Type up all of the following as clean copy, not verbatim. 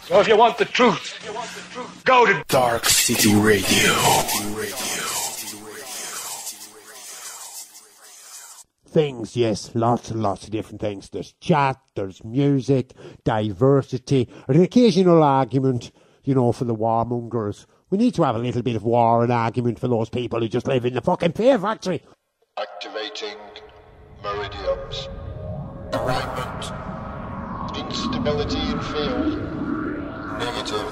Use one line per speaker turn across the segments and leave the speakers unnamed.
So if you want the truth, go to
Darkcity Radio.
Things, yes, lots and lots of different things. There's chat, there's music, diversity, an occasional argument, you know, for the warmongers. We need to have a little bit of war and argument for those people who just live in the fucking pear factory.
Activating meridians. Alignment. Instability in field. Negative.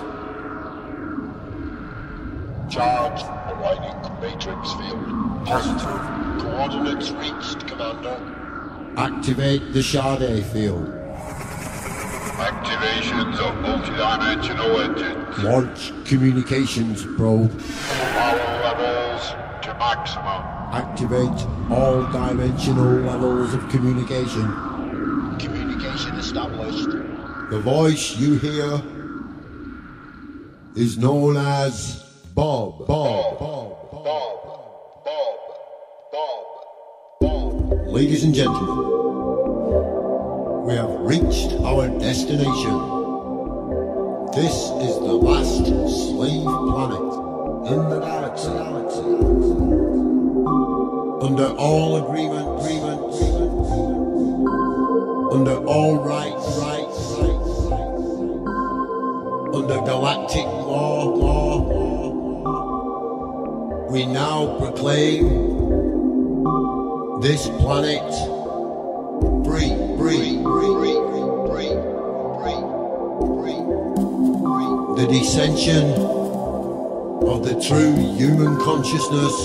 Charged. Aligning matrix field. Positive. Coordinates reached, Commander.
Activate the Sade field.
Activations of multidimensional engines.
Launch communications probe.
Power levels to maximum.
Activate all dimensional levels of communication.
Communication established.
The voice you hear is known as Bob. Ladies and gentlemen, we have reached our destination. This is the last slave planet in the galaxy. Under all agreements, under all rights, under galactic law, we now proclaim this planet free. The descension of the true human consciousness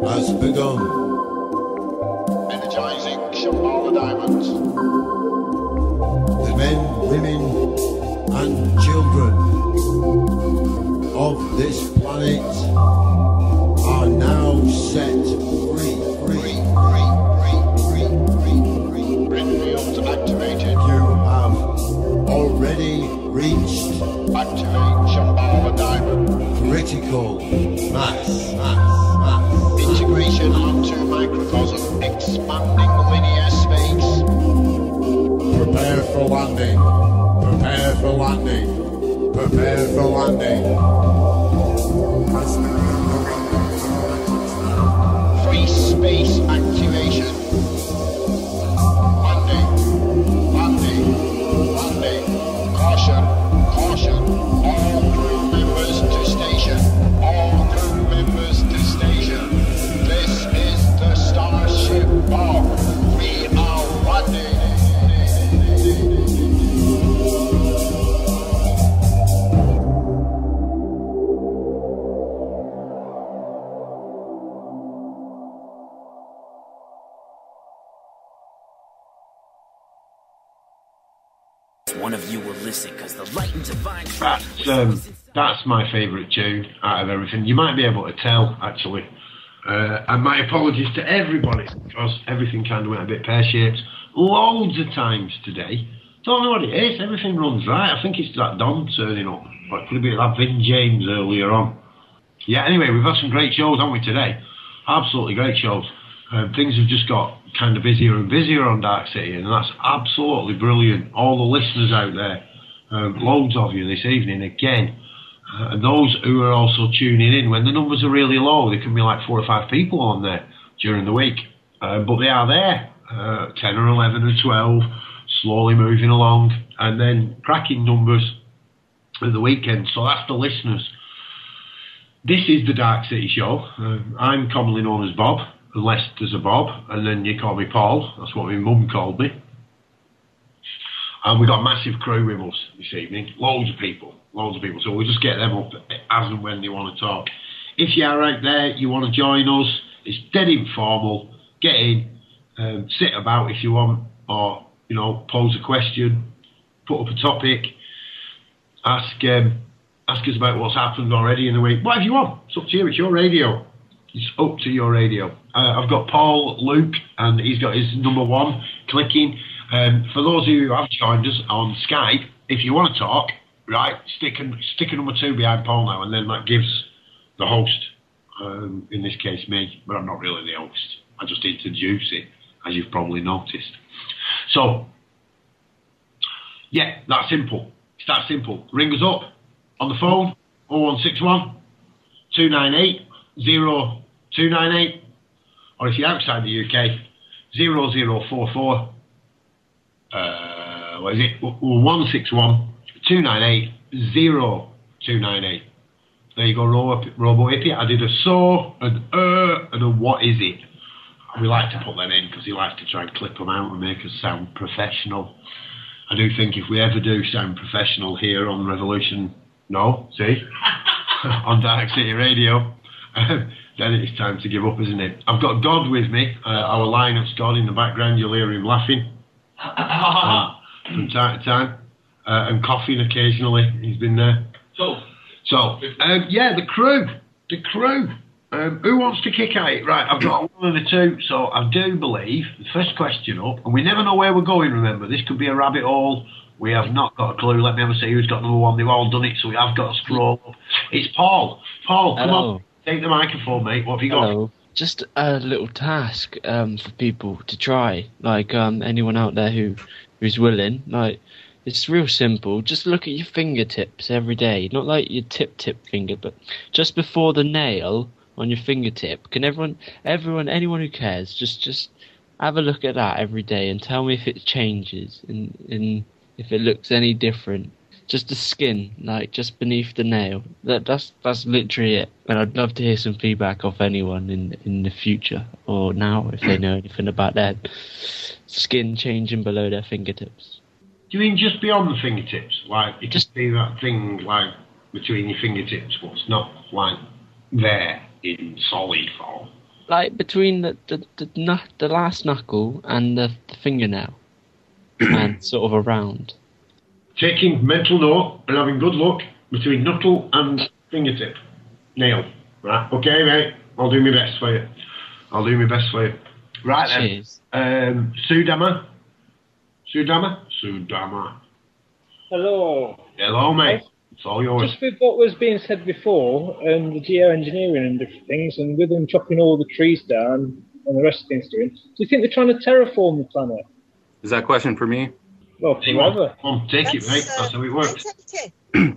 has begun.
Energizing Shambhala diamonds.
The men, women, and children of this planet are now set free.
Grid fields activated.
You have already reached
Activate Shambhala diamond.
critical mass.
Integration onto microcosm. Expanding linear space.
Prepare for landing.
Free space activation. Landing. Caution. All crew members to station. This is the Starship Bob. We are landing.
One of you will listen, because the light and divine
That's my favourite tune out of everything. You might be able to tell, actually. And my apologies to everybody, because everything kind of went a bit pear-shaped loads of times today. Don't know what it is, everything runs right. I think it's that Don turning up. Or it could be that Vin James earlier on. Yeah, anyway, we've had some great shows, haven't we, today? Absolutely great shows. Things have just got kind of busier and busier on Darkcity, and that's absolutely brilliant. All the listeners out there, loads of you this evening again, and those who are also tuning in. When the numbers are really low, there can be like 4 or 5 people on there during the week, but they are there, 10 or 11 or 12, slowly moving along, and then cracking numbers at the weekend. So that's the listeners. This is the Darkcity show. I'm commonly known as Bob, unless there's a Bob, and then you call me Paul. That's what my mum called me. And we've got a massive crew with us this evening. Loads of people. So we'll just get them up as and when they want to talk. If you are out there, you want to join us, it's dead informal. Get in, sit about if you want, or, you know, pose a question, put up a topic, ask us about what's happened already in the week. Whatever you want. It's up to you. It's your radio. It's up to your radio. I've got Paul Luke, and he's got his number 1 clicking. For those of you who have joined us on Skype, if you want to talk, right, stick a number 2 behind Paul now, and then that gives the host, in this case me, but I'm not really the host. I just introduce it, as you've probably noticed. So, Yeah, that simple. It's that simple. Ring us up on the phone, 0161 298 0298, or if you're outside the UK, 0044. What is it? 161 298 0298. There you go, Robo Hippie. I did a so, an and a what is it. We like to put them in because he likes to try and clip them out and make us sound professional. I do think if we ever do sound professional here on Revolution, on Darkcity Radio, then it's time to give up, isn't it? I've got God with me, our Linux God in the background. You'll hear him laughing from time to time, and coughing occasionally. He's been there. So, the crew. Who wants to kick at it? Right, I've got one of the two. So I do believe the first question up, and we never know where we're going. Remember, this could be a rabbit hole. We have not got a clue. Let me have a see who's got number one. They've all done it, so we have got to scroll up. It's Paul. Paul, come on, take the microphone, mate. What have you got?
Hello. Just a little task for people to try. Like anyone out there who's willing. Like, it's real simple. Just look at your fingertips every day. Not like your tip finger, but just before the nail on your fingertip. Can anyone who cares, just have a look at that every day and tell me if it changes and if it looks any different. Just the skin, like just beneath the nail. That's literally it. And I'd love to hear some feedback off anyone in the future or now if they know anything about that skin changing below their fingertips.
Do you mean just beyond the fingertips? Like you just see that thing like between your fingertips, what's not like there in solid form?
Like between the last knuckle and the fingernail, and sort of around.
Taking mental note and having good luck between knuckle and fingertip. Nail. Right, okay, mate. I'll do my best for you. Right
Cheers.
then. Sudama.
Hello.
Hello, mate. It's all yours.
Just with what was being said before, and the geoengineering and different things, and with them chopping all the trees down and the rest of things doing, do you think they're trying to terraform the planet?
Is that a question for me?
Well, forever.
Come on, take it, mate. That's how it works.
Hang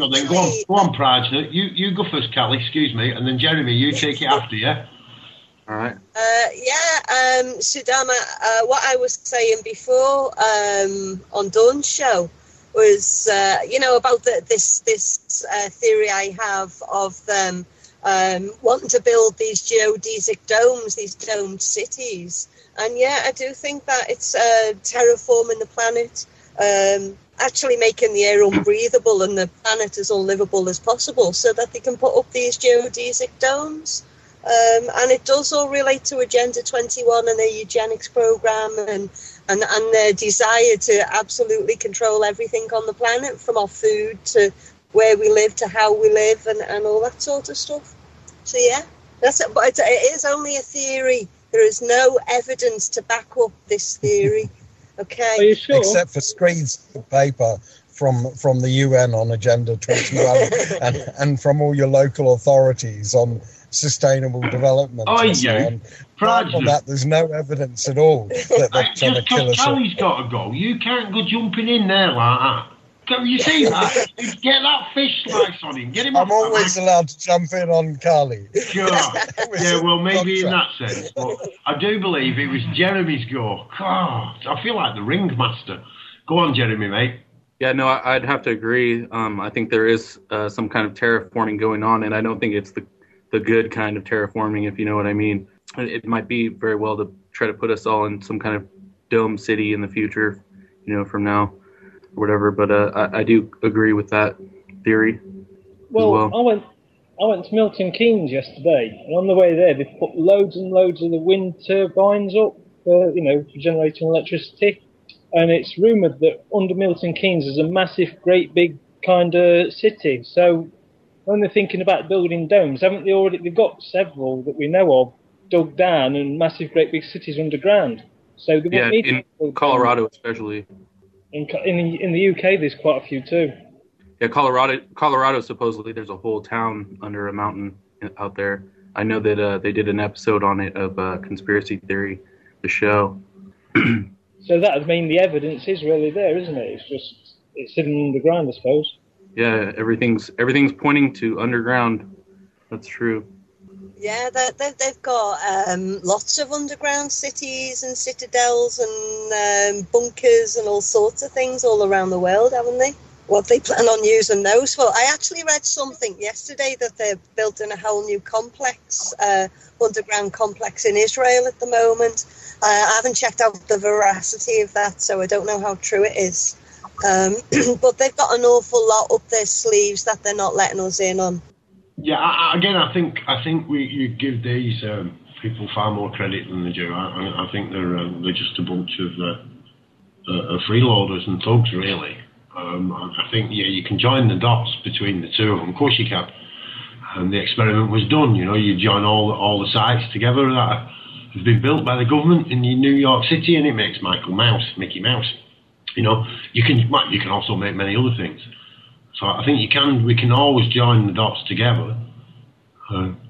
on then. Go on, Prajna. You go first, Callie, excuse me, and then Jeremy, you take it after, yeah?
All right.
Sudama, what I was saying before on Dawn's show was, about this theory I have of them wanting to build these geodesic domes, these domed cities. And yeah, I do think that it's terraforming the planet, actually making the air unbreathable and the planet as unlivable as possible so that they can put up these geodesic domes. And it does all relate to Agenda 21 and their eugenics program and their desire to absolutely control everything on the planet, from our food to where we live to how we live and all that sort of stuff. So yeah, that's it. But it is only a theory. There is no evidence to back up this theory. Okay.
Are you sure?
Except for screens of paper from the UN on Agenda 21 and from all your local authorities on sustainable development. And so on. Apart from that, there's no evidence at all that they're trying to kill us.
Callie's got to go. You can't go jumping in there like that. You see that? Get that fish slice on him. Get him.
I'm always allowed to jump in on Carly.
Sure. Yeah, well, maybe in that sense. But I do believe it was Jeremy's go. God, I feel like the ringmaster. Go on, Jeremy, mate.
Yeah, no, I'd have to agree. I think there is some kind of terraforming going on, and I don't think it's the good kind of terraforming, if you know what I mean. It might be very well to try to put us all in some kind of dome city in the future, from now. Whatever, but I do agree with that theory.
Well, I went to Milton Keynes yesterday, and on the way there, they put loads and loads of the wind turbines up, for generating electricity. And it's rumoured that under Milton Keynes is a massive, great big kind of city. So when they're thinking about building domes, haven't they already? They've got several that we know of dug down and massive, great big cities underground. So they won't need
in Colorado especially.
In the UK, there's quite a few too.
Yeah, Colorado supposedly there's a whole town under a mountain out there. I know that they did an episode on it of Conspiracy Theory, the show.
So that would mean the evidence is really there, isn't it? It's hidden underground, I suppose.
Yeah, everything's pointing to underground. That's true.
Yeah, they've got lots of underground cities and citadels and bunkers and all sorts of things all around the world, haven't they? What they plan on using those for. I actually read something yesterday that they're building a whole new complex, underground complex in Israel at the moment. I haven't checked out the veracity of that, so I don't know how true it is. But they've got an awful lot up their sleeves that they're not letting us in on.
Yeah, I think you give these people far more credit than they do. I think they're just a bunch of freeloaders and thugs, really. I think you can join the dots between the two of them. Of course you can. The experiment was done. You join all the sites together that have been built by the government in New York City, and it makes Mickey Mouse. You can also make many other things. So I think we can always join the dots together.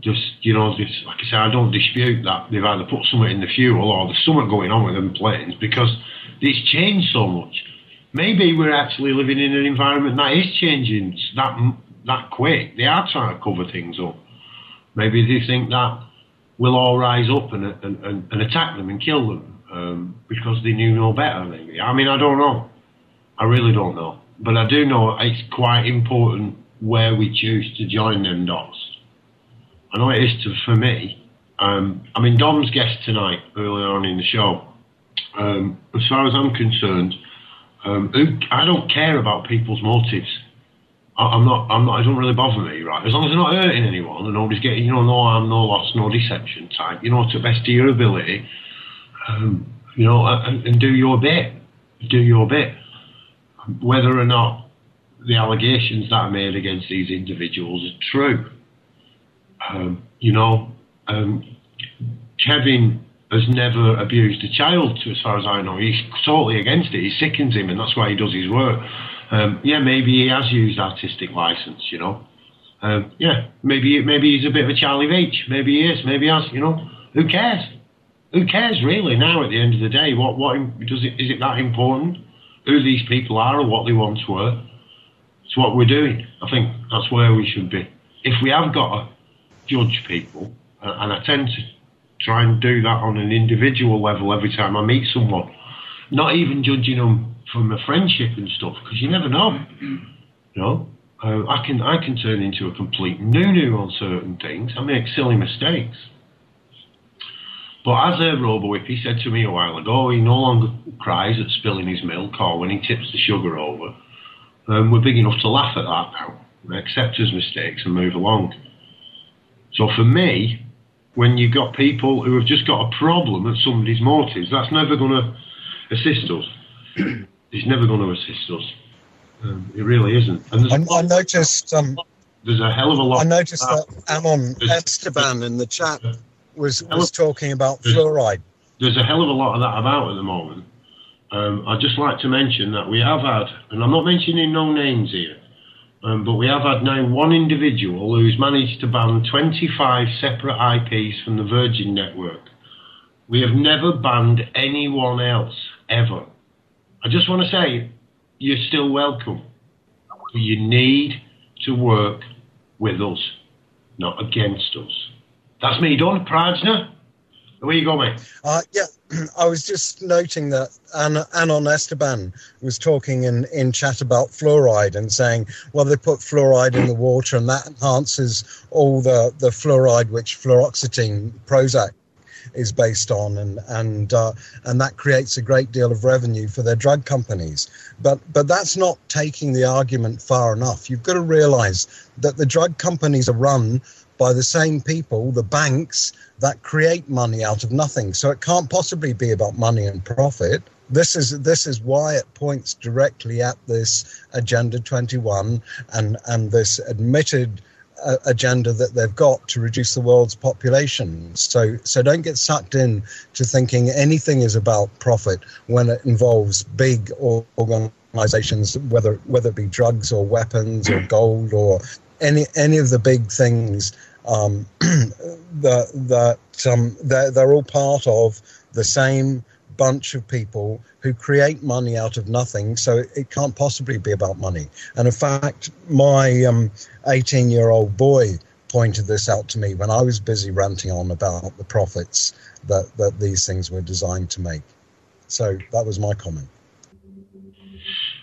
Just like I say, I don't dispute that they've either put something in the fuel or there's something going on with them planes, because it's changed so much. Maybe we're actually living in an environment that is changing that quick. They are trying to cover things up. Maybe they think that we'll all rise up and attack them and kill them because they knew no better, maybe. I mean, I don't know. I really don't know. But I do know it's quite important where we choose to join them dots. I know it is for me. I mean, Dom's guest tonight, earlier on in the show, as far as I'm concerned, I don't care about people's motives. It doesn't really bother me, right? As long as they're not hurting anyone and nobody's getting, no harm, no loss, no deception type, to the best of your ability, and do your bit. Do your bit. Whether or not the allegations that are made against these individuals are true. Kevin has never abused a child, as far as I know. He's totally against it. He sickens him, and that's why he does his work. Maybe he has used artistic license, maybe he's a bit of a Charlie Beach. Maybe he is. Maybe he has, Who cares? Who cares, really, now, at the end of the day? Is it that important? Who these people are or what they once were? It's what we're doing. I think that's where we should be. If we have got to judge people, and I tend to try and do that on an individual level every time I meet someone, not even judging them from a friendship and stuff, because you never know. I can turn into a complete noo-noo on certain things. I make silly mistakes. But as Robo Whippy said to me a while ago, he no longer cries at spilling his milk or when he tips the sugar over. We're big enough to laugh at that now, accept his mistakes and move along. So for me, when you've got people who have just got a problem at somebody's motives, that's never going to assist us. It's never going to assist us. It really isn't. And
I noticed...
there's a hell of a lot...
I noticed that Amon Esteban in the chat was talking about fluoride.
There's a hell of a lot of that about at the moment. I'd just like to mention that we have had, and I'm not mentioning no names here, but we have had now one individual who's managed to ban 25 separate IPs from the Virgin network. We have never banned anyone else, ever. I just want to say, you're still welcome. But you need to work with us, not against us. That's me done, Prajna. Where you go, mate?
I was just noting that Anon Esteban was talking in chat about fluoride and saying, well, they put fluoride in the water and that enhances all the fluoride which fluoxetine Prozac is based on, and that creates a great deal of revenue for their drug companies. But that's not taking the argument far enough. You've got to realize that the drug companies are run by the same people, the banks, that create money out of nothing. So it can't possibly be about money and profit. This is why it points directly at this Agenda 21 and this admitted agenda that they've got to reduce the world's population. So don't get sucked in to thinking anything is about profit when it involves big organizations, whether it be drugs or weapons or gold or any of the big things. They're all part of the same bunch of people who create money out of nothing, so it can't possibly be about money. And in fact, my 18-year-old boy pointed this out to me when I was busy ranting on about the profits that these things were designed to make. So that was my comment.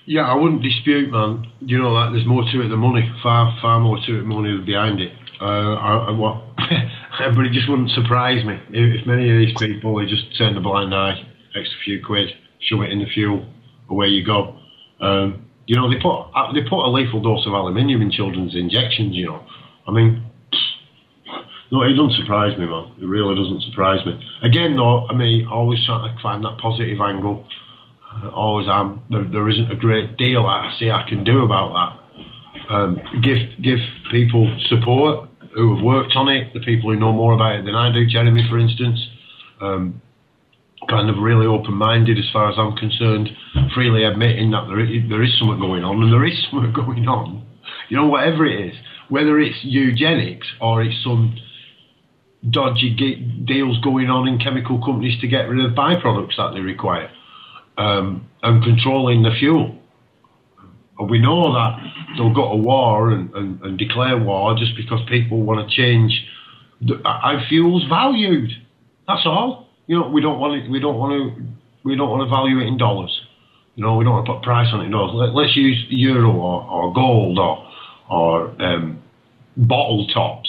Yeah, I wouldn't dispute, man. You know, like, there's more to it than money. Far more to it than money behind it. But it just wouldn't surprise me if many of these people, they just turn the blind eye, extra few quid, shove it in the fuel, away you go. You know, they put a lethal dose of aluminium in children's injections. You know, I mean, no, it doesn't surprise me, man. It really doesn't surprise me. Again, though, I mean, always trying to find that positive angle. Always am. There isn't a great deal I see I can do about that. Give people support who have worked on it, the people who know more about it than I do. Jeremy, for instance, kind of really open-minded as far as I'm concerned, freely admitting that there is something going on, and there is something going on. You know, whatever it is, whether it's eugenics or it's some dodgy deals going on in chemical companies to get rid of byproducts that they require, and controlling the fuel. And we know that they'll go to war and declare war just because people want to change how fuel's valued. That's all. You know, we don't want to value it in dollars. You know, we don't want to put a price on it in dollars. Let's use euro or gold or bottle tops.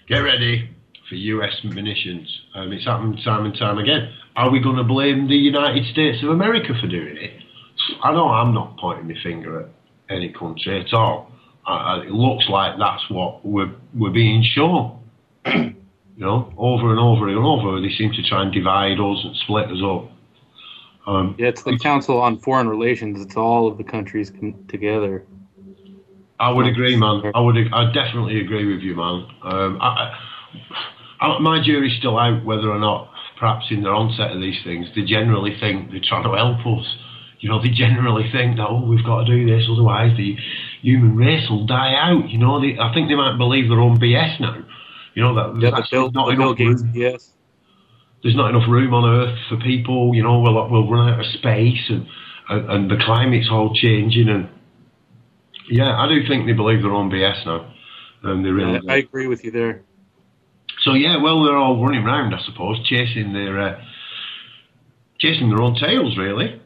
Get ready for US munitions. It's happened time and time again. Are we going to blame the United States of America for doing it? I know I'm not pointing my finger at any country at all. It looks like that's what we're being shown. You know, over and over and over, they seem to try and divide us and split us up.
Yeah, it's the Council on Foreign Relations. It's all of the countries together.
I would agree, man. I definitely agree with you, man. My jury's still out whether or not, perhaps in their onset of these things, they generally think they're trying to help us. You know, they generally think that, we've got to do this, otherwise the human race will die out. You know, I think they might believe their own BS now. You know, that there's not enough room. Yes. There's not enough room on Earth for people. You know, we'll run out of space, and the climate's all changing. And yeah, I do think they believe their own BS now. And they really
I agree with you there.
So yeah, well, they're all running around, I suppose, chasing their own tails, really.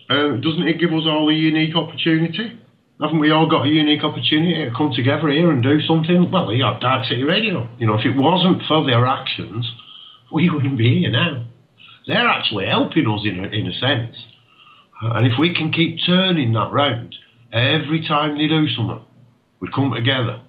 Doesn't it give us all a unique opportunity? Haven't we all got a unique opportunity to come together here and do something? Well, you have Darkcity Radio. You know, if it wasn't for their actions, we wouldn't be here now. They're actually helping us in a sense. And if we can keep turning that round, every time they do something, we come together.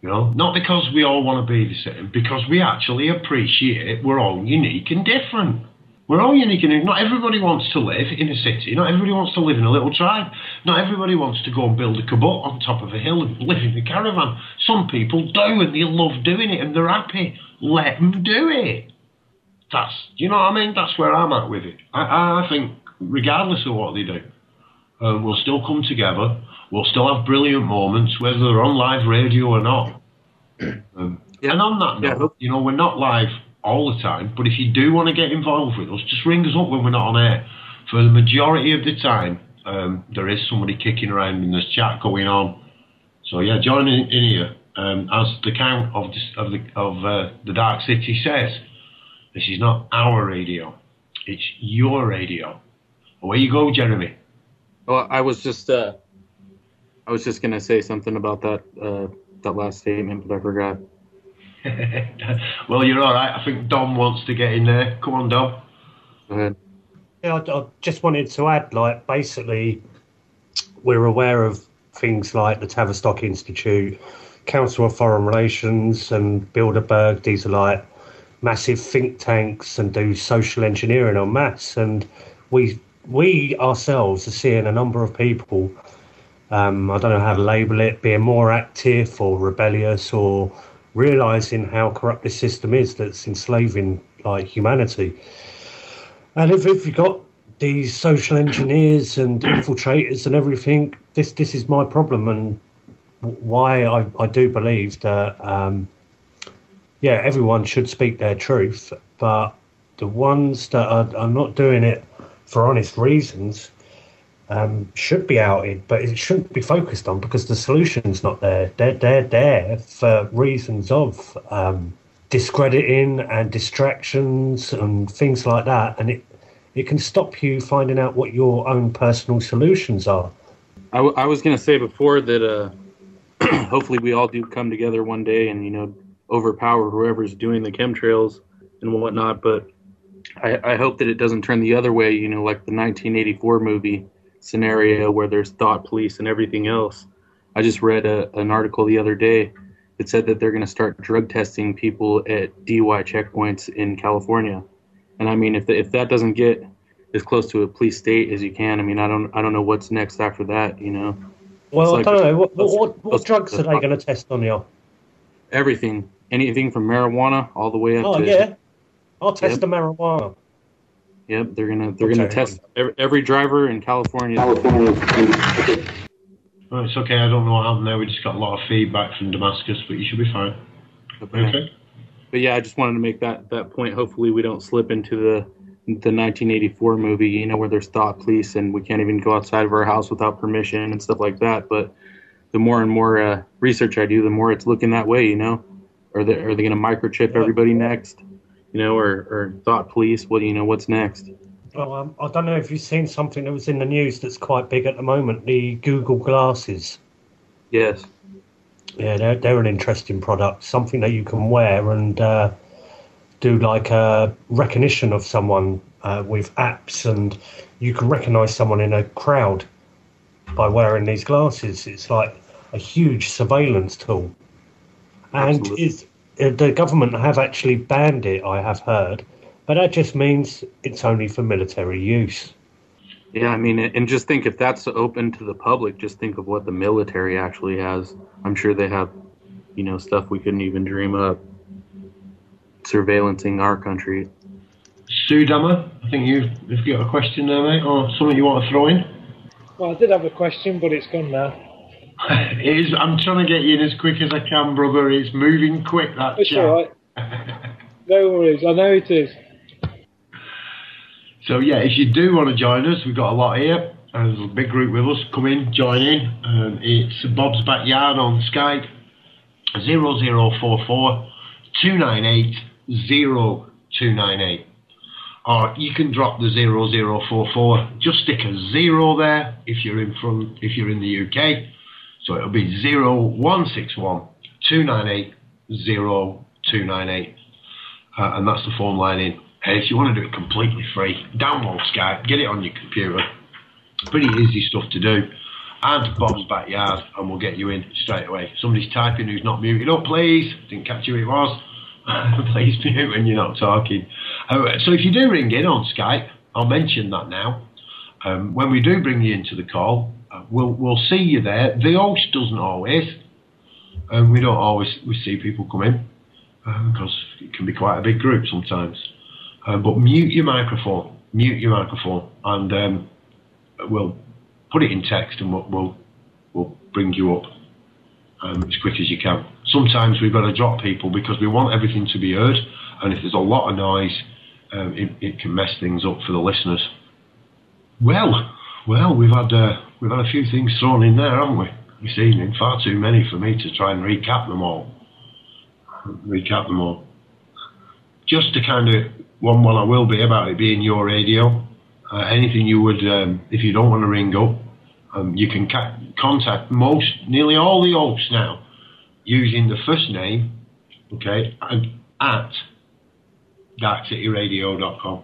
You know, not because we all want to be the same, because we actually appreciate we're all unique and different. We're all unique and not everybody wants to live in a city. Not everybody wants to live in a little tribe. Not everybody wants to go and build a kibbutz on top of a hill and live in a caravan. Some people do, and they love doing it, and they're happy. Let them do it. You know what I mean? That's where I'm at with it. I think, regardless of what they do, we'll still come together. We'll still have brilliant moments, whether they're on live radio or not. And on that note, you know, we're not live all the time, but if you do want to get involved with us, just ring us up when we're not on air. For the majority of the time, there is somebody kicking around and there's chat going on. So yeah, join in here. As the count of the Dark City says, this is not our radio, it's your radio. Away you go, Jeremy.
Well, I was just going to say something about that last statement, but I forgot.
Well, you're all right. I think Dom wants to get in there. Come on, Dom.
Go ahead.
Yeah, I just wanted to add, like, basically, we're aware of things like the Tavistock Institute, Council of Foreign Relations, and Bilderberg. These are like massive think tanks and do social engineering en masse. And we ourselves are seeing a number of people, I don't know how to label it, being more active or rebellious or realising how corrupt this system is that's enslaving like humanity. And if you've got these social engineers and infiltrators and everything, this is my problem, and why I do believe that everyone should speak their truth, but the ones that are not doing it for honest reasons should be outed, but it shouldn't be focused on because the solution's not there. They're there for reasons of discrediting and distractions and things like that, and it can stop you finding out what your own personal solutions are.
I was going to say before that hopefully we all do come together one day and, overpower whoever's doing the chemtrails and whatnot, but I hope that it doesn't turn the other way, like the 1984 movie scenario where there's thought police and everything else. I just read an article the other day that said that they're going to start drug testing people at DUI checkpoints in California. And I mean, if that doesn't get as close to a police state as you can, I mean, I don't know what's next after that,
Well, I don't know. What drugs are they going to test on you?
Everything. Anything from marijuana all the way up to...
Oh, yeah. I'll test the marijuana.
Yep, they're gonna test every driver in California.
Oh, it's okay. I don't know what happened there. We just got a lot of feedback from Damascus, but you should be fine. Okay.
But yeah, I just wanted to make that point. Hopefully, we don't slip into the 1984 movie, where there's thought police and we can't even go outside of our house without permission and stuff like that. But the more and more research I do, the more it's looking that way. Are they going to microchip everybody next? Or thought police, what's next?
Well, I don't know if you've seen something that was in the news that's quite big at the moment, the Google glasses.
Yes.
Yeah, they're an interesting product, something that you can wear and do like a recognition of someone with apps, and you can recognise someone in a crowd by wearing these glasses. It's like a huge surveillance tool. And the government have actually banned it, I have heard, but that just means it's only for military use.
Yeah, I mean, and just think if that's open to the public, just think of what the military actually has. I'm sure they have, stuff we couldn't even dream of, surveillancing our country.
Sue Dammer, I think you've got a question there, mate, or something you want to throw in?
Well, I did have a question, but it's gone now.
It is. I'm trying to get you in as quick as I can, brother. It's moving quick, that
It's
chat.
all right. No worries. I know it is.
So, yeah, if you do want to join us, we've got a lot here. There's a big group with us. Come in, join in. It's Bob's Backyard on Skype. 0044 298 0298. Or you can drop the 0044. Just stick a 0 there if you're in the UK. So it'll be 0161 298 0298. And that's the phone line in. Hey, if you want to do it completely free, download Skype, get it on your computer. Pretty easy stuff to do. Add Bob's Backyard and we'll get you in straight away. Somebody's typing who's not muted up, please. Didn't catch who it was. Please mute when you're not talking. So if you do ring in on Skype, I'll mention that now. When we do bring you into the call, we'll see you there. The host doesn't always. We don't always see people come in because it can be quite a big group sometimes. But mute your microphone, and we'll put it in text and we'll bring you up as quick as you can. Sometimes we've got to drop people because we want everything to be heard, and if there's a lot of noise, it can mess things up for the listeners. Well, we've had a few things thrown in there, haven't we, this evening? Far too many for me to try and recap them all. Just to kind of one I will be about it being your radio. Anything you would, if you don't want to ring up, you can contact nearly all the hosts now using the first name, okay, at darkcityradio.com.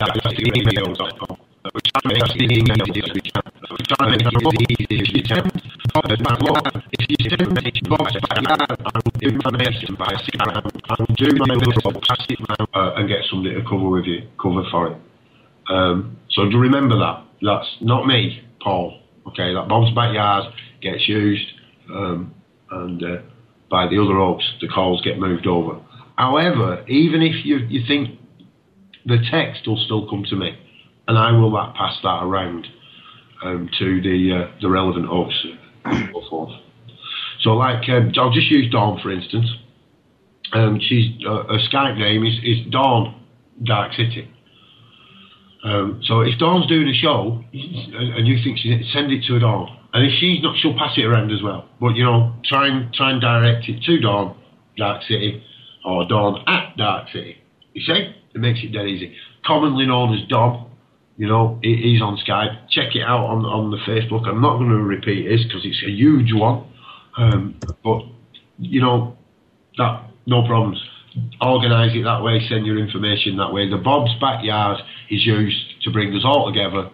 Darkcityradio.com. We're trying to make it as easy as we can. We're trying to make it as easy as you can. If you send me Bob's Backyard, I will do my best to pass it around. I will do my best to pass it around and get somebody to cover for it. So do remember that. That's not me, Paul. Okay, that Bob's Backyard gets used, and by the other hosts, the calls get moved over. However, even if you think the text will still come to me, and I will pass that around to the relevant hosts. So, like, I'll just use Dawn for instance. She's her Skype name is Dawn Darkcity. So if Dawn's doing a show and you think send it to Dawn, and if she's not, she'll pass it around as well. But you know, try and direct it to Dawn, Darkcity, or Dawn at Darkcity. You see, it makes it dead easy. Commonly known as Dom. You know, he's on Skype. Check it out on the Facebook. I'm not going to repeat this because it's a huge one. But you know, that no problems. Organise it that way. Send your information that way. The Bobsbackyard is used to bring us all together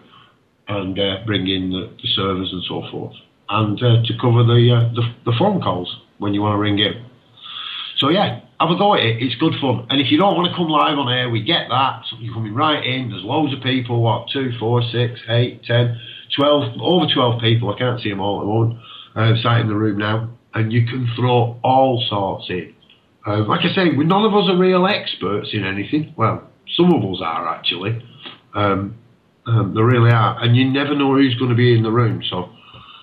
and bring in the servers and so forth, and to cover the phone calls when you want to ring in. So yeah, have a go at it. It's good fun. And if you don't want to come live on air, we get that. So you're coming right in. There's loads of people. What, 2, 4, 6, 8, 10, 12, over 12 people. I can't see them all at once. Sat in the room now, and you can throw all sorts in. Like I say, none of us are real experts in anything. Well, some of us are actually. They really are, and you never know who's going to be in the room. So,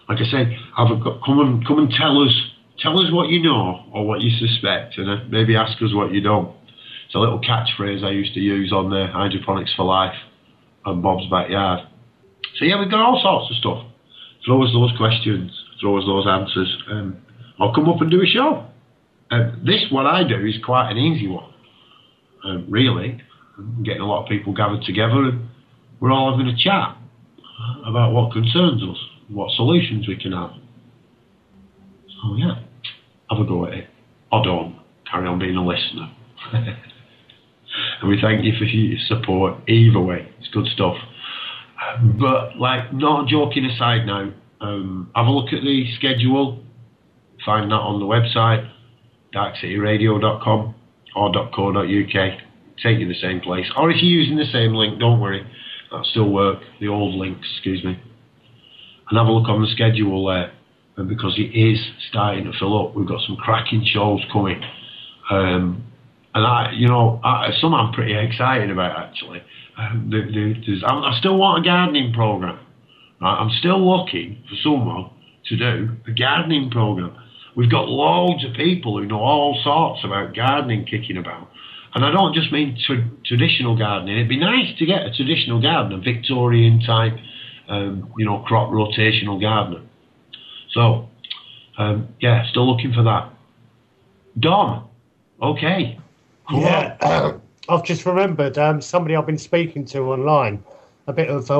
like I say, come and tell us what you know or what you suspect, and maybe ask us what you don't. It's a little catchphrase I used to use on the Hydroponics for Life and Bob's Backyard. So yeah, we've got all sorts of stuff. Throw us those questions, throw us those answers, I'll come up and do a show. This, what I do, is quite an easy one. Really, I'm getting a lot of people gathered together, and we're all having a chat about what concerns us, what solutions we can have. So yeah, have a go at it. Or don't. Carry on being a listener. And we thank you for your support. Either way, it's good stuff. But like, not joking aside now, have a look at the schedule. Find that on the website, darkcityradio.com or .co.uk. Take you to the same place. Or if you're using the same link, don't worry, that'll still work. The old links, excuse me. And have a look on the schedule there. And because it is starting to fill up, we've got some cracking shows coming. And some I'm pretty excited about, actually. I still want a gardening programme. Right? I'm still looking for someone to do a gardening programme. We've got loads of people who know all sorts about gardening kicking about. And I don't just mean traditional gardening. It'd be nice to get a traditional gardener, Victorian type, crop rotational gardener. So, yeah, still looking for that. Dom, okay.
Yeah, I've just remembered somebody I've been speaking to online, a bit of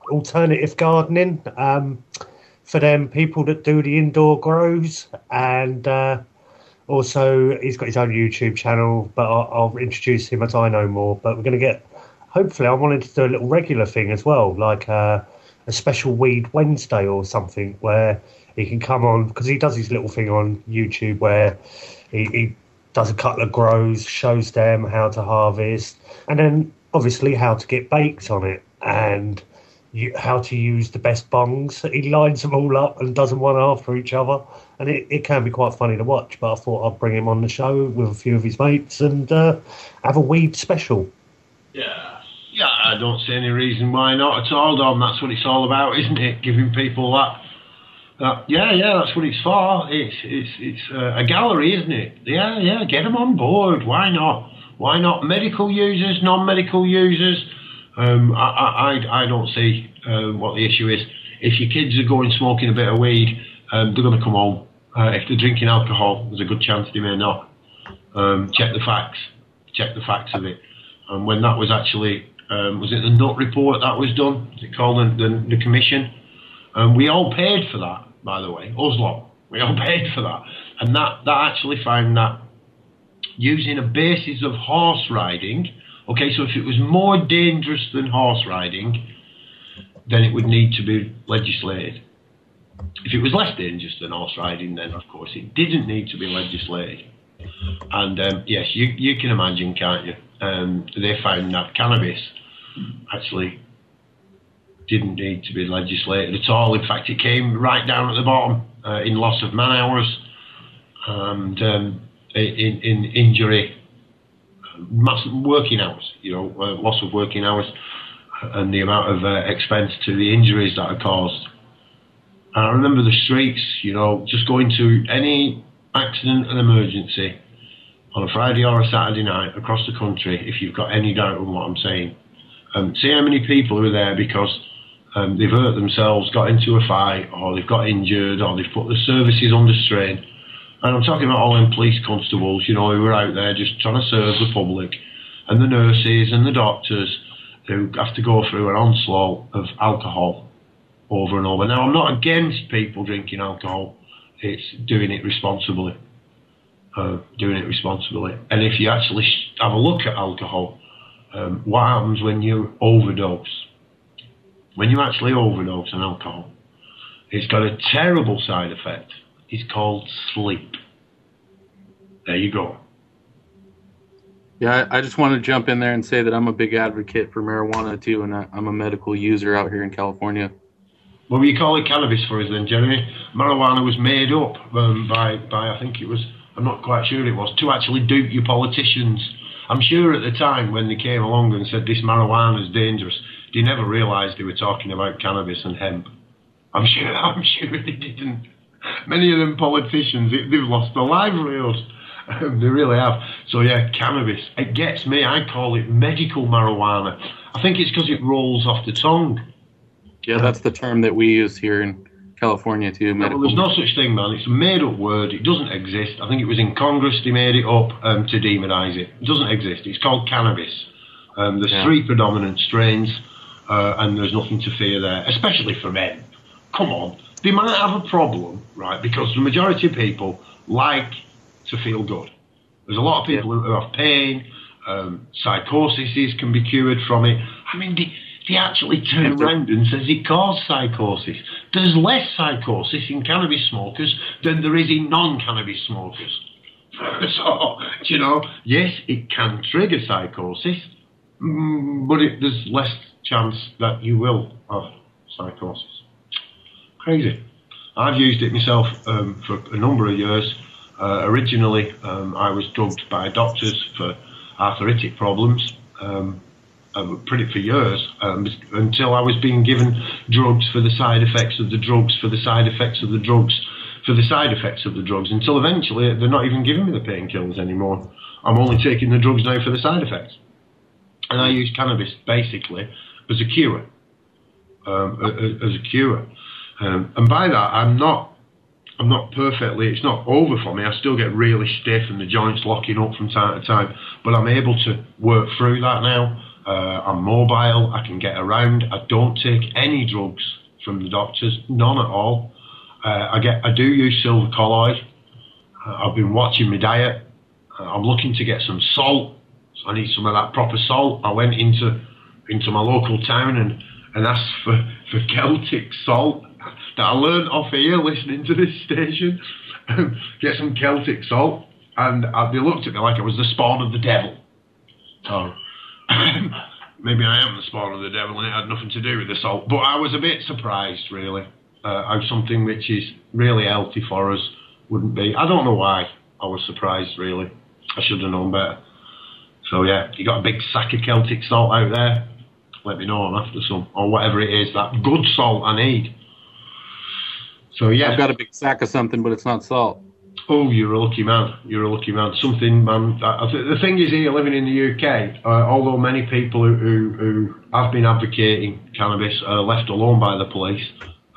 alternative gardening for them people that do the indoor grows, and also he's got his own YouTube channel, but I'll introduce him as I know more. But we're going to get, hopefully I wanted to do a little regular thing as well, like a special Weed Wednesday or something, where he can come on, because he does his little thing on YouTube where he does a couple of grows, shows them how to harvest, and then obviously how to get baked on it, and how to use the best bongs. He lines them all up and does them one after each other, and it can be quite funny to watch. But I thought I'd bring him on the show with a few of his mates and have a weed special.
Yeah, I don't see any reason why not at all, Dom. That's what it's all about, isn't it? Giving people that. Yeah, that's what it's for. It's a gallery, isn't it? Yeah, get them on board. Why not? Why not? Medical users, non-medical users. I don't see what the issue is. If your kids are going smoking a bit of weed, they're going to come home. If they're drinking alcohol, there's a good chance they may not. Check the facts. Check the facts of it. And when that was actually, was it the Nut Report that was done? Was it called the Commission? We all paid for that, by the way. Oslo. We all paid for that. And that actually found that using a basis of horse riding, okay, so if it was more dangerous than horse riding, then it would need to be legislated. If it was less dangerous than horse riding, then of course it didn't need to be legislated. And yes, you can imagine, can't you? They found that cannabis actually didn't need to be legislated at all. In fact, it came right down at the bottom in loss of man hours and in injury, massive working hours, loss of working hours, and the amount of expense to the injuries that are caused. And I remember the streets, just going to any accident and emergency on a Friday or a Saturday night across the country, if you've got any doubt on what I'm saying. See how many people are there because they've hurt themselves, got into a fight, or they've got injured, or they've put the services under strain. And I'm talking about all them police constables, who are out there just trying to serve the public, and the nurses and the doctors who have to go through an onslaught of alcohol over and over. Now, I'm not against people drinking alcohol. It's doing it responsibly. And if you actually have a look at alcohol, what happens when you overdose? When you actually overdose on alcohol, it's got a terrible side effect. It's called sleep. There you go.
Yeah, I just want to jump in there and say that I'm a big advocate for marijuana too, and I'm a medical user out here in California.
What will you call it cannabis for us then, Jeremy? Marijuana was made up by I think it was, I'm not quite sure it was, to actually dupe your politicians. I'm sure at the time when they came along and said this marijuana is dangerous, they never realised they were talking about cannabis and hemp. I'm sure they didn't. Many of them politicians, they've lost their livelihoods. They really have. So yeah, cannabis. It gets me. I call it medical marijuana. I think it's because it rolls off the tongue.
Yeah, that's the term that we use here in California too.
Well, there's no such thing, man. It's a made-up word. It doesn't exist. I think it was in Congress they made it up to demonise it. It doesn't exist. It's called cannabis. There's 3 predominant strains, and there's nothing to fear there, especially for men. Come on. They might have a problem, right, because the majority of people like to feel good. There's a lot of people who have pain, psychosis can be cured from it. I mean, they actually turn around and says it causes psychosis. There's less psychosis in cannabis smokers than there is in non-cannabis smokers. So, yes, it can trigger psychosis, but there's less chance that you will have psychosis. Crazy. I've used it myself for a number of years. Originally, I was drugged by doctors for arthritic problems, for years, until I was being given drugs for the side effects of the drugs, for the side effects of the drugs, for the side effects of the drugs, until eventually they're not even giving me the painkillers anymore. I'm only taking the drugs now for the side effects. And I use cannabis basically as a cure. And by that, I'm not perfectly, it's not over for me. I still get really stiff and the joints locking up from time to time, but I'm able to work through that now. I'm mobile, I can get around. I don't take any drugs from the doctors, none at all. I do use silver colloid. I've been watching my diet. I'm looking to get some salt, so I need some of that proper salt. I went into my local town and asked for Celtic salt that I learned off here listening to this station. Get some Celtic salt, and they looked at me like I was the spawn of the devil. So maybe I am the spawn of the devil and it had nothing to do with the salt, but I was a bit surprised really how something which is really healthy for us wouldn't be. I don't know why I was surprised really. I should have known better. So yeah, you got a big sack of Celtic salt out there, let me know, I'm after some, or whatever it is, that good salt I need. So yeah,
I've got a big sack of something, but it's not salt.
Oh, you're a lucky man. You're a lucky man. Something, man. The thing is, here living in the UK, although many people who have been advocating cannabis are left alone by the police,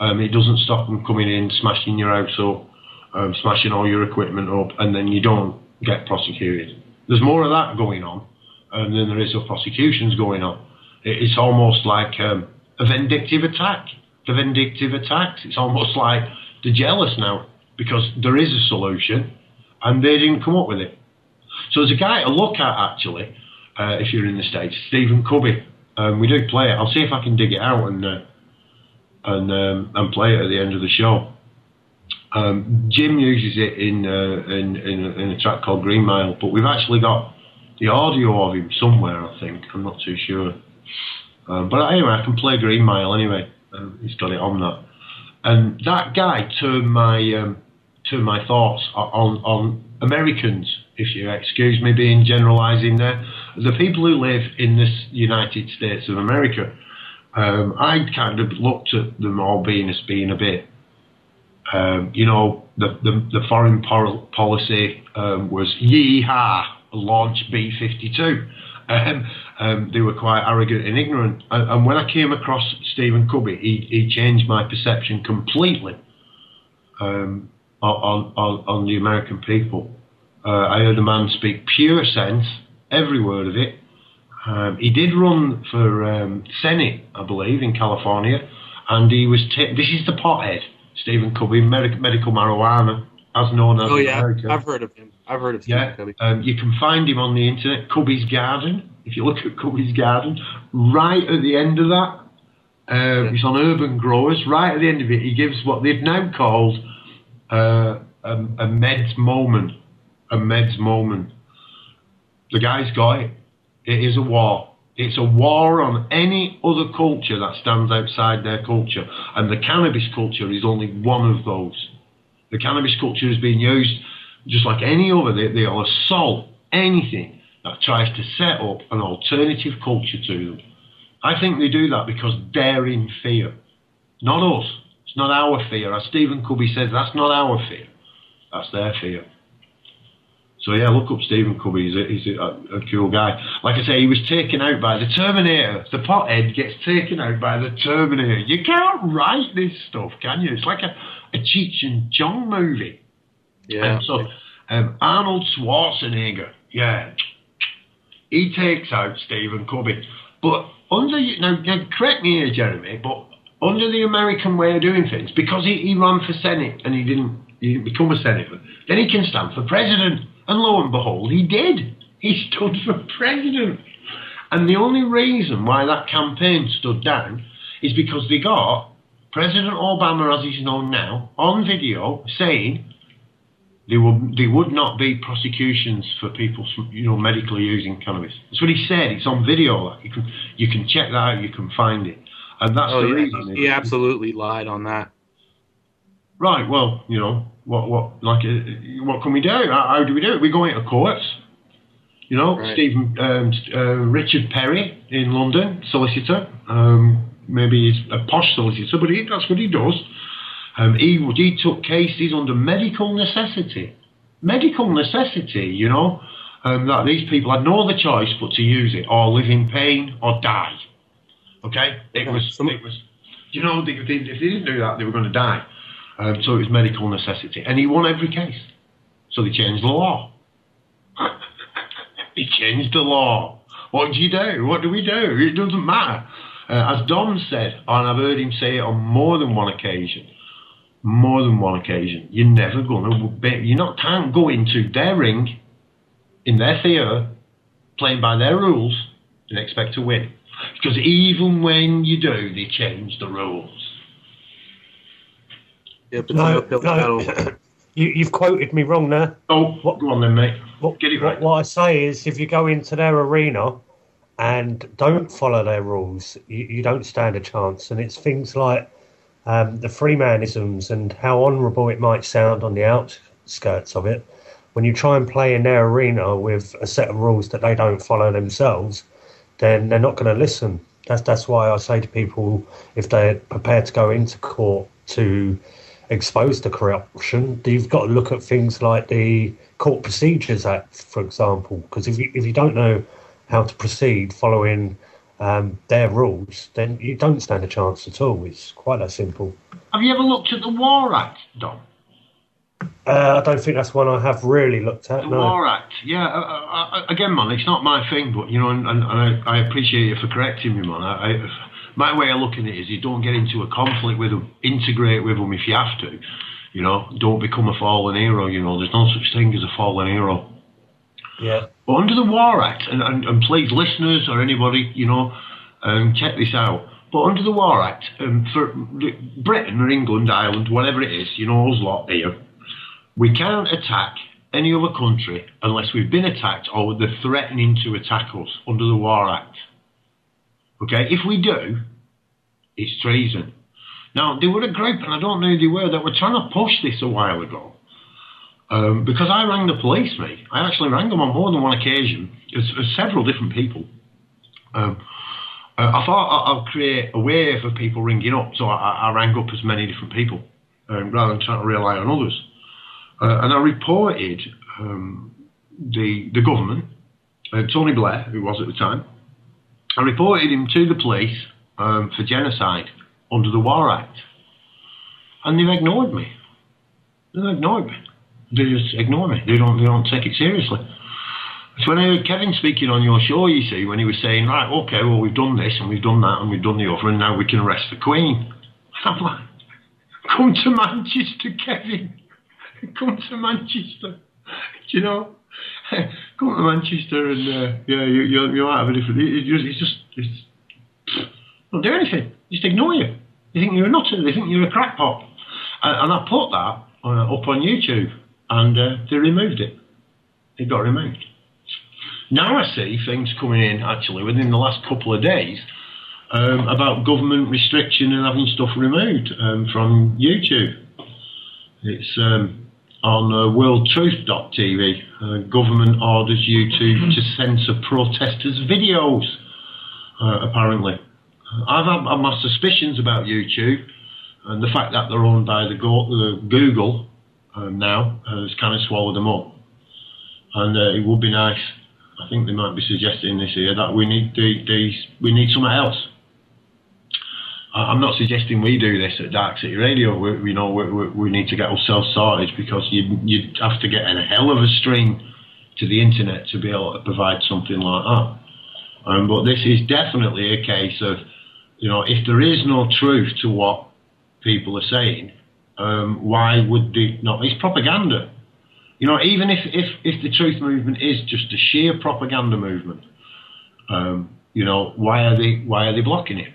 it doesn't stop them coming in, smashing your house up, smashing all your equipment up, and then you don't get prosecuted. There's more of that going on than there is of prosecutions going on. It's almost like a vindictive attack. The vindictive attacks. It's almost like they're jealous now because there is a solution and they didn't come up with it. So there's a guy to look at actually, if you're in the States, Stephen Covey. We do play it. I'll see if I can dig it out and play it at the end of the show. Jim uses it in a track called Green Mile, but we've actually got the audio of him somewhere, I think. I'm not too sure. But anyway, I can play Green Mile anyway. He's got it on that. And that guy turned my thoughts on Americans, if you excuse me being generalising there. The people who live in this United States of America, I kind of looked at them all being a bit, the foreign policy was yee-haw, launch B-52. They were quite arrogant and ignorant. And when I came across Stephen Covey, he changed my perception completely on the American people. I heard the man speak pure sense, every word of it. He did run for Senate, I believe, in California, and he was. This is the pothead, Stephen Covey, medical marijuana, as known as.
Oh yeah,
America.
I've heard of him. I've heard of Stephen Covey.
You can find him on the internet, Covey's Garden. If you look at Covey's Garden, right at the end of that, it's on Urban Growers. Right at the end of it, he gives what they've now called a meds moment. A meds moment. The guy's got it. It is a war. It's a war on any other culture that stands outside their culture. And the cannabis culture is only one of those. The cannabis culture is being used just like any other. They'll assault anything that tries to set up an alternative culture to them. I think they do that because they're in fear. Not us. It's not our fear. As Stephen Covey says, that's not our fear. That's their fear. So yeah, look up Stephen Covey. He's a cool guy. Like I say, he was taken out by the Terminator. The pothead gets taken out by the Terminator. You can't write this stuff, can you? It's like a Cheech and Chong movie.
Yeah.
Arnold Schwarzenegger, he takes out Stephen Covey. But now correct me here, Jeremy, but under the American way of doing things, because he ran for Senate and he didn't become a senator, then he can stand for president. And lo and behold, he did. He stood for president. And the only reason why that campaign stood down is because they got President Obama, as he's known now, on video saying there would not be prosecutions for people, medically using cannabis. That's what he said. It's on video. You can check that out. You can find it. And that's the reason.
He absolutely lied on that.
Right. Well, what can we do? How do we do it? We go into courts. Right. Richard Perry in London, solicitor. Maybe he's a posh solicitor, but that's what he does. He took cases under medical necessity. Medical necessity, that these people had no other choice but to use it or live in pain or die. Okay? If they didn't do that, they were going to die. So it was medical necessity. And he won every case. So they changed the law. They changed the law. What do you do? What do we do? It doesn't matter. As Don said, and I've heard him say it on more than one occasion, you're never going to, can't go into their ring, in their theatre, playing by their rules, and expect to win. Because even when you do, they change the rules.
Yeah, but
you've quoted me wrong there.
Oh, go on then, mate. Get it right.
What I say is, if you go into their arena and don't follow their rules, you don't stand a chance. And it's things like the freemanisms and how honourable it might sound on the outskirts of it. When you try and play in their arena with a set of rules that they don't follow themselves, then they're not going to listen. That's why I say to people, if they're prepared to go into court to expose the corruption, you've got to look at things like the Court Procedures Act, for example, because if you don't know how to proceed following their rules, then you don't stand a chance at all. It's quite that simple.
Have you ever looked at the War Act, Don?
I don't think that's one I have really looked at.
The War Act, yeah. Again, man, it's not my thing, but and I appreciate you for correcting me, man. My way of looking at it is you don't get into a conflict with them, integrate with them if you have to. Don't become a fallen hero. There's no such thing as a fallen hero.
Yeah.
But under the War Act, and please, listeners or anybody, check this out. But under the War Act, for Britain or England, Ireland, whatever it is, us lot here, we can't attack any other country unless we've been attacked or they're threatening to attack us under the War Act. Okay, if we do, it's treason. Now, there were a group, and I don't know who they were, that were trying to push this a while ago. Because I rang the police, mate. I actually rang them on more than one occasion. There's several different people. I thought I'll create a way for people ringing up, so I rang up as many different people, rather than trying to rely on others. And I reported the government, Tony Blair, who was at the time, I reported him to the police for genocide under the War Act. And they've ignored me. They just ignore me. They don't take it seriously. So when I heard Kevin speaking on your show, you see, when he was saying, right, okay, well, we've done this and we've done that and we've done the other, and now we can arrest the Queen. I'm like, come to Manchester, Kevin. Come to Manchester. Do you know? Come to Manchester and, you might have a different... It's don't do anything. Just ignore you. They think you're a nutter. They think you're a crackpot. And I put that up on YouTube, and they removed it. It got removed. Now I see things coming in, actually, within the last couple of days, about government restriction and having stuff removed from YouTube. It's on worldtruth.tv. Government orders YouTube to censor protesters' videos, apparently. I've had my suspicions about YouTube, and the fact that they're owned by the Google now has kind of swallowed them up. And it would be nice, I think they might be suggesting this here, that we need we need something else. I'm not suggesting we do this at Darkcity Radio. We need to get ourselves sorted, because you'd have to get in a hell of a stream to the internet to be able to provide something like that. But this is definitely a case of, if there is no truth to what people are saying, why would they not? It's propaganda. Even if the truth movement is just a sheer propaganda movement, why are they blocking it?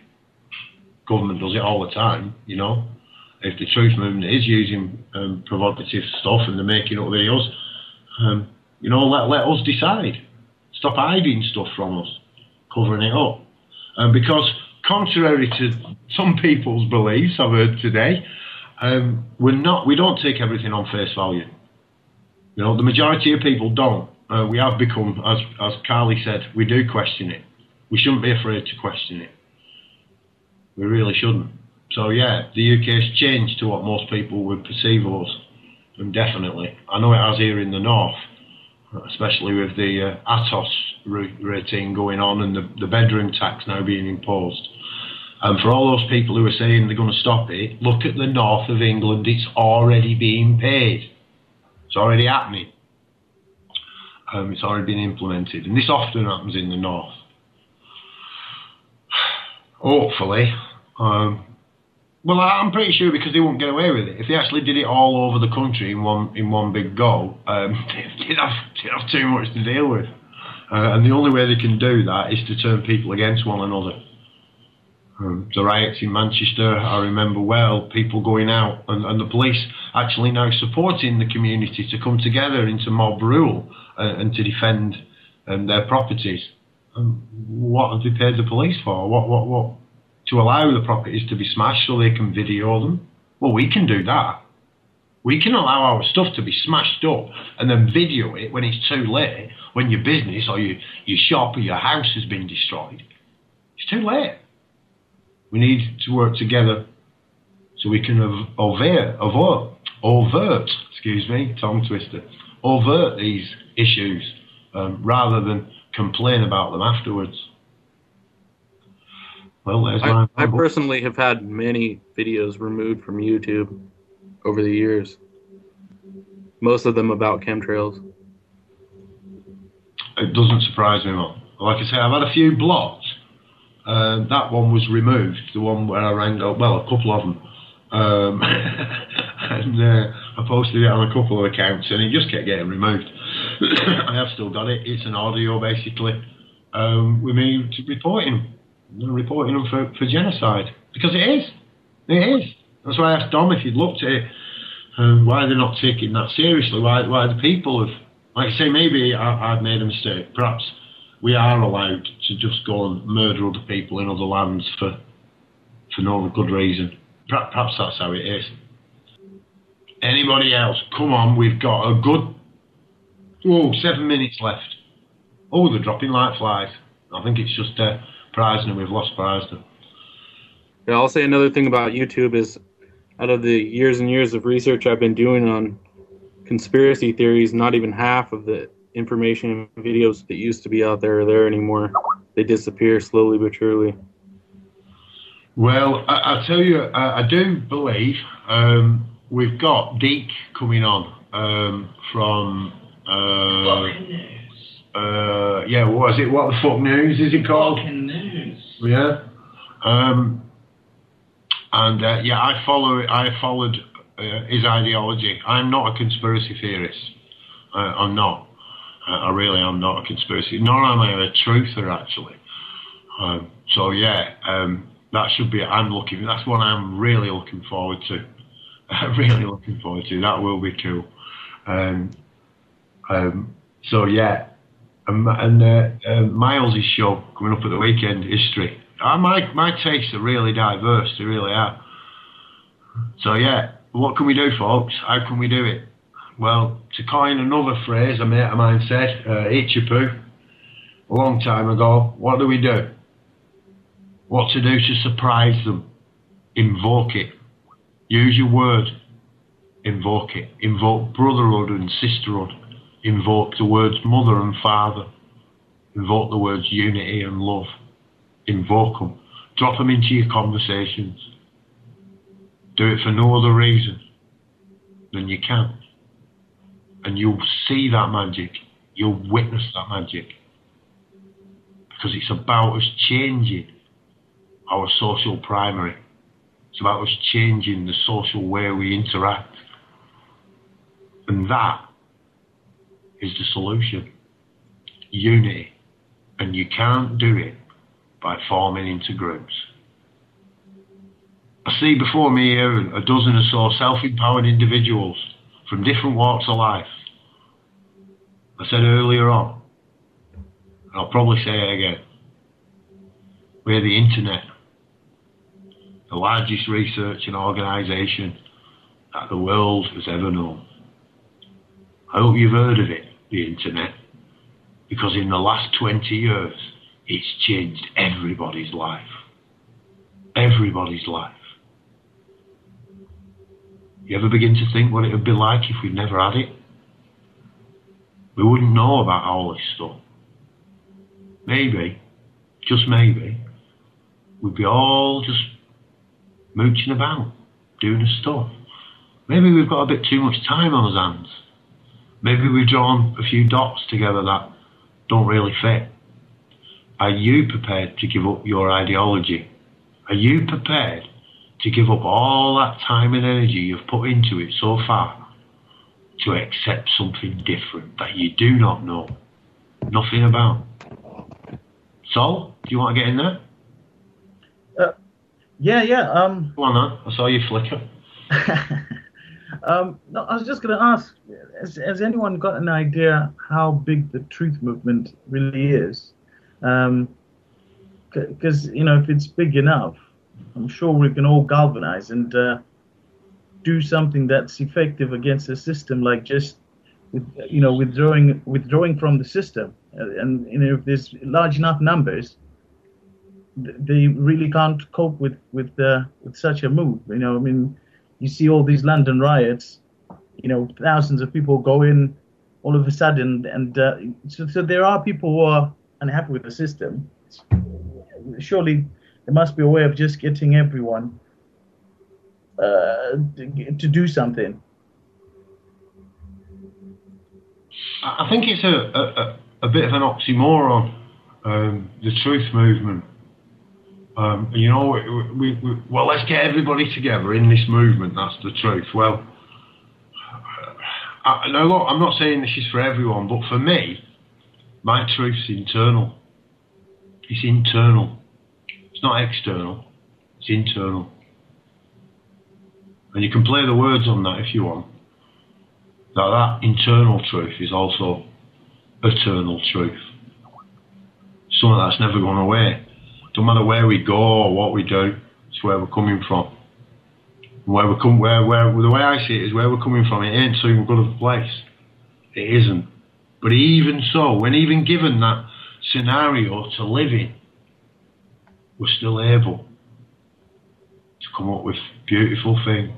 Government does it all the time, If the truth movement is using provocative stuff and they're making up videos, let us decide. Stop hiding stuff from us, covering it up. Because contrary to some people's beliefs I've heard today, we don't take everything on face value. The majority of people don't. We have become, as Carly said, we do question it. We shouldn't be afraid to question it. We really shouldn't. So yeah, the UK's changed to what most people would perceive of us, and definitely. I know it has here in the north, especially with the ATOS routine going on and the bedroom tax now being imposed. And for all those people who are saying they're going to stop it, look at the north of England. It's already being paid. It's already happening. It's already been implemented. And this often happens in the north. Hopefully. Well, I'm pretty sure, because they won't get away with it. If they actually did it all over the country in one big go, they'd have too much to deal with. And the only way they can do that is to turn people against one another. The riots in Manchester, I remember well, people going out, and the police actually now supporting the community to come together into mob rule and to defend their properties. What have they paid the police for? What? To allow the properties to be smashed so they can video them? Well, we can do that. We can allow our stuff to be smashed up and then video it when it's too late, when your business or your shop or your house has been destroyed. It's too late. We need to work together so we can overt these issues rather than complain about them afterwards. Well,
I personally have had many videos removed from YouTube over the years. Most of them about chemtrails.
It doesn't surprise me, man. Like I say, I've had a few blocked. That one was removed, the one where I rang up, well, a couple of them. And I posted it on a couple of accounts and it just kept getting removed. I have still got it. It's an audio, basically, with me reporting them for genocide. Because it is. It is. That's why I asked Dom if he'd looked at it, why they're not taking that seriously, why the people have, like I say, maybe I've made a mistake. Perhaps we are allowed to just go and murder other people in other lands for no good reason. Perhaps that's how it is. Anybody else? Come on, we've got a good 7 minutes left. Oh, they're dropping like flies. I think it's just Prajna. We've lost Prajna.
Yeah, I'll say another thing about YouTube is, out of the years and years of research I've been doing on conspiracy theories, not even half of the information and videos that used to be out there are there anymore. They disappear slowly but surely.
Well, I'll tell you, I do believe we've got Deke coming on from... yeah, what is it? What the fuck news is it called?
Fucking news.
Yeah. Yeah, I followed his ideology. I'm not a conspiracy theorist. I'm not. I really am not a conspiracy. Nor am I a truther, actually. So yeah, that should be. That's what I'm really looking forward to. Really looking forward to. That will be cool. So yeah, and Miles' show coming up at the weekend, history. My tastes are really diverse. They really are. So yeah, what can we do, folks? How can we do it? Well, to coin another phrase a mate of mine said, eat your poo, a long time ago, what do? What to do to surprise them? Invoke it. Use your word. Invoke it. Invoke brotherhood and sisterhood. Invoke the words mother and father. Invoke the words unity and love. Invoke them. Drop them into your conversations. Do it for no other reason than you can. And you'll see that magic. You'll witness that magic. Because it's about us changing our social primary. It's about us changing the social way we interact. And that is the solution. Unity. And you can't do it by forming into groups. I see before me here a dozen or so self-empowered individuals from different walks of life. I said earlier on, and I'll probably say it again, we're the internet, the largest research and organisation that the world has ever known. I hope you've heard of it, the internet, because in the last 20 years, it's changed everybody's life. Everybody's life. You ever begin to think what it would be like if we'd never had it? We wouldn't know about all this stuff. Maybe, just maybe, we'd be all just mooching about, doing the stuff. Maybe we've got a bit too much time on our hands. Maybe we've drawn a few dots together that don't really fit. Are you prepared to give up your ideology? Are you prepared to give up all that time and energy you've put into it so far to accept something different that you do not know nothing about? So, do you want to get in there?
Yeah.
Go on then. I saw you flicker.
No, I was just going to ask, has anyone got an idea how big the truth movement really is? Because, if it's big enough, I'm sure we can all galvanize and do something that's effective against the system, like just, withdrawing from the system. And, if there's large enough numbers, they really can't cope with such a move. You see all these London riots, thousands of people go in all of a sudden, and so there are people who are unhappy with the system. Surely there must be a way of just getting everyone to do something.
I think it's a bit of an oxymoron, the truth movement. Well, let's get everybody together in this movement, that's the truth. Well, now look, I'm not saying this is for everyone, but for me, my truth's internal. It's internal. It's not external. It's internal. And you can play the words on that if you want. That internal truth is also eternal truth. Something that's never gone away. Don't matter where we go or what we do, it's where we're coming from. Where the way I see it is where we're coming from. It ain't so good of a place. It isn't. But even so, when even given that scenario to live in, we're still able to come up with beautiful things.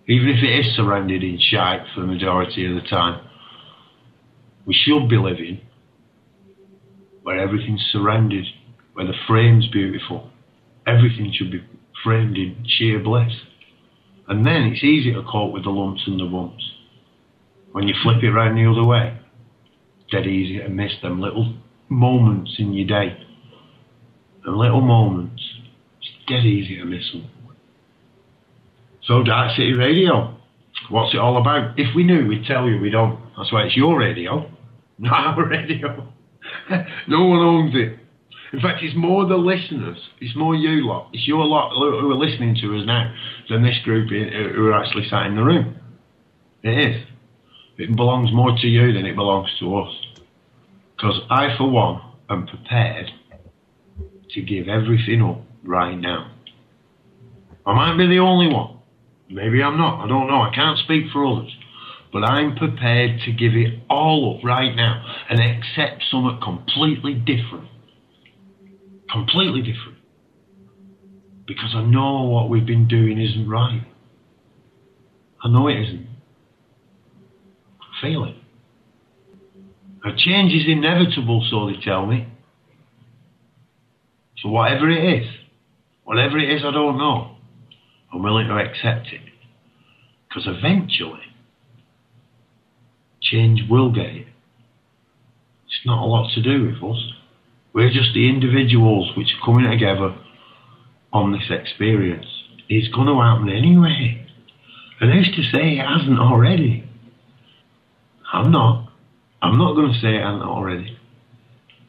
even if it is surrounded in shite for the majority of the time. We should be living where everything's surrounded, where the frame's beautiful. Everything should be framed in sheer bliss. And then it's easy to cope with the lumps and the bumps. When you flip it round the other way, dead easy to miss them little moments in your day. And little moments, it's dead easy to miss them. So Darkcity Radio, what's it all about? If we knew, we'd tell you. We don't. That's why it's your radio, not our radio. No one owns it. In fact, it's more the listeners. It's more you lot. It's your lot who are listening to us now than this group who are actually sat in the room. It is. It belongs more to you than it belongs to us. Because I, for one, am prepared to give everything up right now. I might be the only one. Maybe I'm not. I don't know. I can't speak for others. But I'm prepared to give it all up right now and accept something completely different. Completely different. Because I know what we've been doing isn't right. I know it isn't. I feel it. Now, change is inevitable, so they tell me. So whatever it is, I don't know. I'm willing to accept it. Because eventually, change will get it. It's not a lot to do with us. We're just the individuals which are coming together on this experience. It's going to happen anyway. And who's to say it hasn't already? I'm not going to say it hasn't already.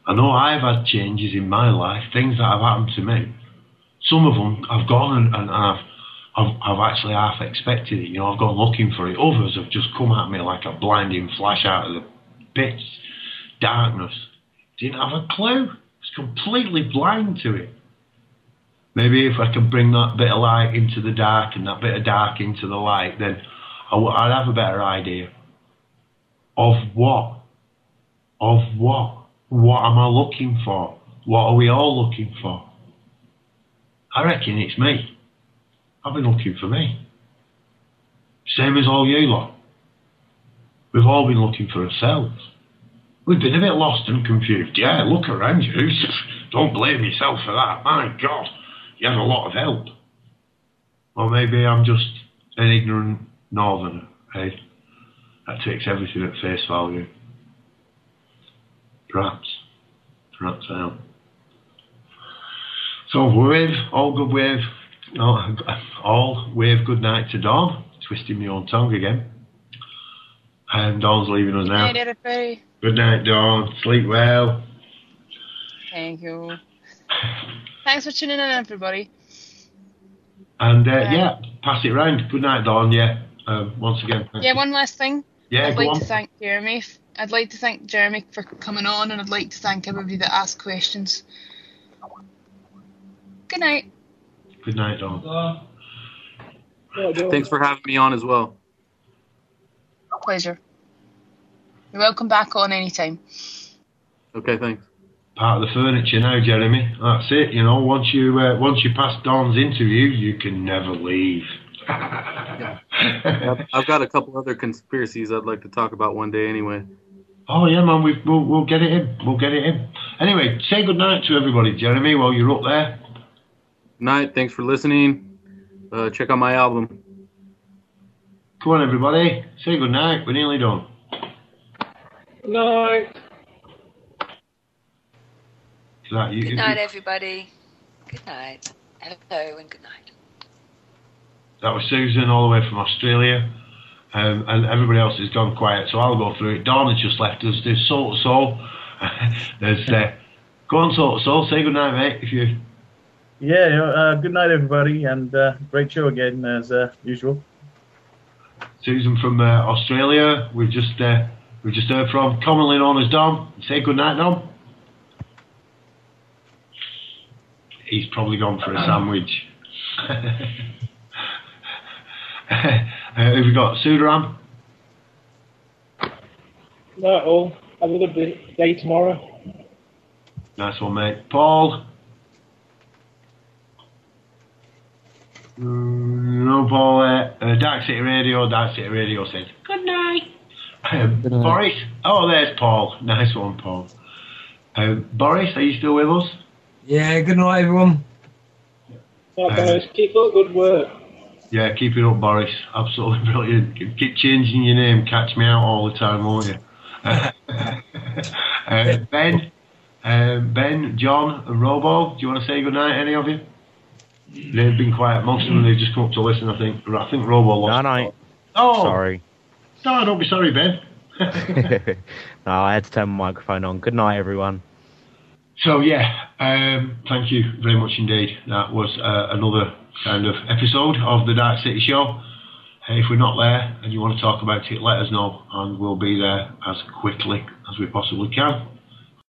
I know I've had changes in my life, things that have happened to me. Some of them I've gone and I've actually half expected it. You know, I've gone looking for it. Others have just come at me like a blinding flash out of the pitch darkness. Didn't have a clue. Was completely blind to it. Maybe if I could bring that bit of light into the dark and that bit of dark into the light, then I'd have a better idea. Of what? Of what? What am I looking for? What are we all looking for? I reckon it's me. I've been looking for me. Same as all you lot. We've all been looking for ourselves. We've been a bit lost and confused. Yeah, look around you. Don't blame yourself for that. My God, you had a lot of help. Or maybe I'm just an ignorant northerner, eh? That takes everything at face value. Perhaps I am. So all wave good night to Dawn. Twisting my own tongue again. And Dawn's leaving us now.
Good night, everybody.
Good night, Dawn. Sleep well.
Thank you. Thanks for tuning in, everybody.
And yeah, pass it round. Good night, Dawn. Yeah. Once again.
Yeah, one last thing.
Yeah,
I'd like to thank Jeremy. I'd like to thank Jeremy for coming on, and I'd like to thank everybody that asked questions. Good night.
Good night, Dawn.
Thanks for having me on as well.
Pleasure. You're welcome back on anytime.
Okay, thanks.
Part of the furniture now, Jeremy. That's it. You know, once you pass Dawn's interview, you can never leave.
I've got a couple other conspiracies I'd like to talk about one day anyway.
Oh yeah, man, we'll get it in. We'll get it in. Anyway, say good night to everybody, Jeremy, while you're up there.
Night. Thanks for listening. Check out my album.
Come on, everybody. Say good night. We're nearly done.
Good night.
Good night, everybody. Good night. Hello and good night.
That was Susan all the way from Australia. And everybody else has gone quiet, so I'll go through it. Dawn has just left us. There's Soul to Soul. There's go on, Soul to Soul. Say good night, mate. If you.
Yeah. Good night, everybody, and great show again as usual.
Susan from Australia. We've just heard from, commonly known as Dom. Say good night, Dom. He's probably gone for a sandwich. Who've we got? Sudaram?
Not all. Have a good day tomorrow.
Nice one, mate. Paul? No, Paul. Dark City Radio says good night.
Good night.
Boris. Oh, there's Paul. Nice one, Paul. Boris, are you still with us?
Yeah, good night, everyone.
Guys, keep up good work.
Yeah, keep it up, Boris. Absolutely brilliant. Keep changing your name. Catch me out all the time, won't you? Ben, John, and Robo, do you want to say good night, any of you? They've been quiet. Most of them, they've just come up to listen, I think. I think Robo lost.
No.
Oh!
Sorry.
No, don't be sorry, Ben.
No, I had to turn my microphone on. Good night, everyone.
So, yeah, thank you very much indeed. That was another kind of episode of the Dark City Show. If we're not there and you want to talk about it, let us know, and we'll be there as quickly as we possibly can.